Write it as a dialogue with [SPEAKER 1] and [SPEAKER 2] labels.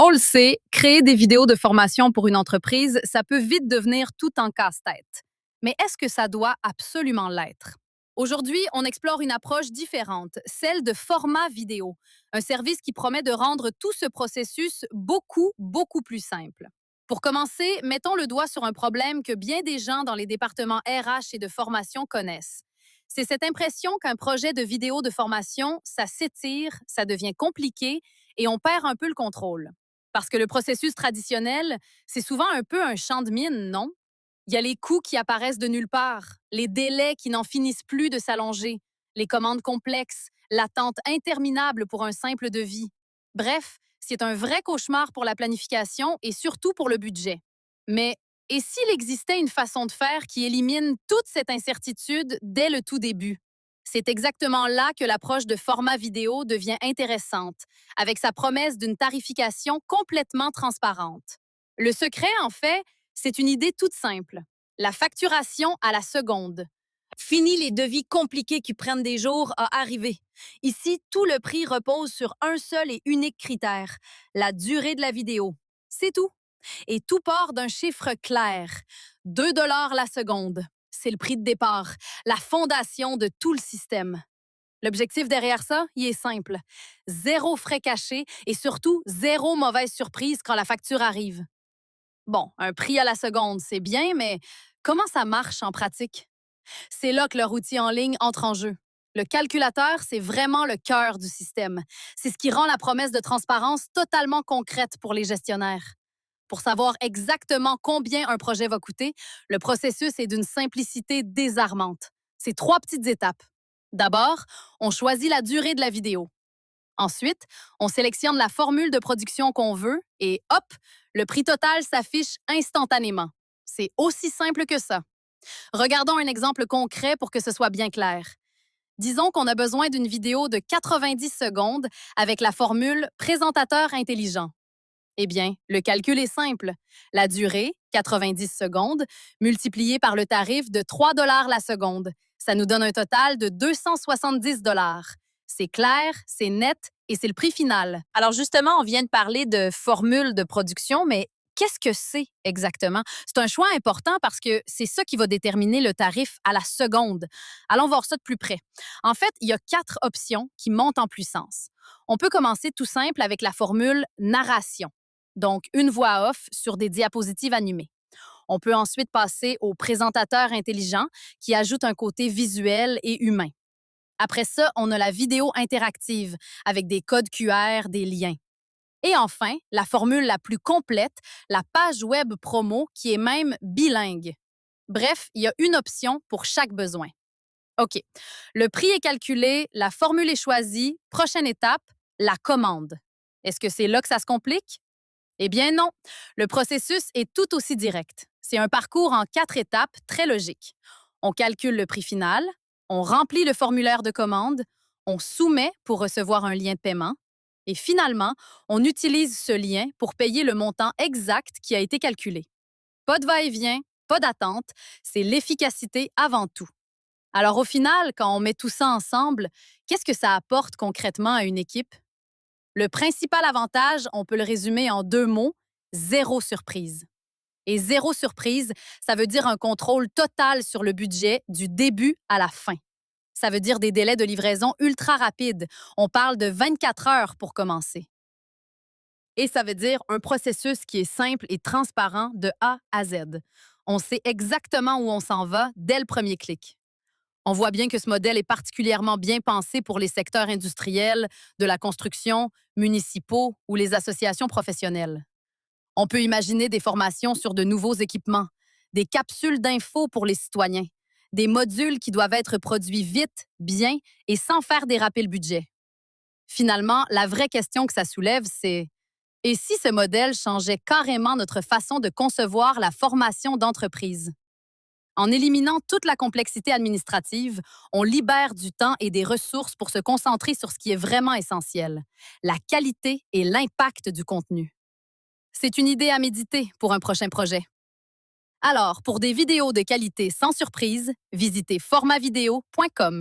[SPEAKER 1] On le sait, créer des vidéos de formation pour une entreprise, ça peut vite devenir tout un casse-tête. Mais est-ce que ça doit absolument l'être? Aujourd'hui, on explore une approche différente, celle de format vidéo, un service qui promet de rendre tout ce processus beaucoup plus simple. Pour commencer, mettons le doigt sur un problème que bien des gens dans les départements RH et de formation connaissent. C'est cette impression qu'un projet de vidéo de formation, ça s'étire, ça devient compliqué et on perd un peu le contrôle. Parce que le processus traditionnel, c'est souvent un peu un champ de mine, non? Il y a les coûts qui apparaissent de nulle part, les délais qui n'en finissent plus de s'allonger, les commandes complexes, l'attente interminable pour un simple devis. Bref, c'est un vrai cauchemar pour la planification et surtout pour le budget. Mais et s'il existait une façon de faire qui élimine toute cette incertitude dès le tout début? C'est exactement là que l'approche de format vidéo devient intéressante, avec sa promesse d'une tarification complètement transparente. Le secret, en fait, c'est une idée toute simple. La facturation à la seconde. Fini les devis compliqués qui prennent des jours à arriver. Ici, tout le prix repose sur un seul et unique critère, la durée de la vidéo. C'est tout. Et tout part d'un chiffre clair. 2 $ la seconde. C'est le prix de départ, la fondation de tout le système. L'objectif derrière ça, il est simple. Zéro frais cachés et surtout zéro mauvaise surprise quand la facture arrive. Bon, un prix à la seconde, c'est bien, mais comment ça marche en pratique? C'est là que leur outil en ligne entre en jeu. Le calculateur, c'est vraiment le cœur du système. C'est ce qui rend la promesse de transparence totalement concrète pour les gestionnaires. Pour savoir exactement combien un projet va coûter, le processus est d'une simplicité désarmante. C'est 3 petites étapes. D'abord, on choisit la durée de la vidéo. Ensuite, on sélectionne la formule de production qu'on veut et hop, le prix total s'affiche instantanément. C'est aussi simple que ça. Regardons un exemple concret pour que ce soit bien clair. Disons qu'on a besoin d'une vidéo de 90 secondes avec la formule présentateur intelligent. Eh bien, le calcul est simple. La durée, 90 secondes, multipliée par le tarif de 3 $ la seconde. Ça nous donne un total de 270 $. C'est clair, c'est net et c'est le prix final. Alors justement, on vient de parler de formule de production, mais qu'est-ce que c'est exactement? C'est un choix important parce que c'est ça qui va déterminer le tarif à la seconde. Allons voir ça de plus près. En fait, il y a 4 options qui montent en puissance. On peut commencer tout simple avec la formule narration. Donc, une voix off sur des diapositives animées. On peut ensuite passer au présentateur intelligent qui ajoute un côté visuel et humain. Après ça, on a la vidéo interactive avec des codes QR, des liens. Et enfin, la formule la plus complète, la page web promo qui est même bilingue. Bref, il y a une option pour chaque besoin. OK. Le prix est calculé, la formule est choisie. Prochaine étape, la commande. Est-ce que c'est là que ça se complique? Eh bien non, le processus est tout aussi direct. C'est un parcours en 4 étapes très logique. On calcule le prix final, on remplit le formulaire de commande, on soumet pour recevoir un lien de paiement et finalement, on utilise ce lien pour payer le montant exact qui a été calculé. Pas de va-et-vient, pas d'attente, c'est l'efficacité avant tout. Alors au final, quand on met tout ça ensemble, qu'est-ce que ça apporte concrètement à une équipe? Le principal avantage, on peut le résumer en 2 mots, zéro surprise. Et zéro surprise, ça veut dire un contrôle total sur le budget du début à la fin. Ça veut dire des délais de livraison ultra rapides. On parle de 24 heures pour commencer. Et ça veut dire un processus qui est simple et transparent de A à Z. On sait exactement où on s'en va dès le premier clic. On voit bien que ce modèle est particulièrement bien pensé pour les secteurs industriels, de la construction, municipaux ou les associations professionnelles. On peut imaginer des formations sur de nouveaux équipements, des capsules d'infos pour les citoyens, des modules qui doivent être produits vite, bien et sans faire déraper le budget. Finalement, la vraie question que ça soulève, c'est: et si ce modèle changeait carrément notre façon de concevoir la formation d'entreprise? En éliminant toute la complexité administrative, on libère du temps et des ressources pour se concentrer sur ce qui est vraiment essentiel, la qualité et l'impact du contenu. C'est une idée à méditer pour un prochain projet. Alors, pour des vidéos de qualité sans surprise, visitez formatvideo.com.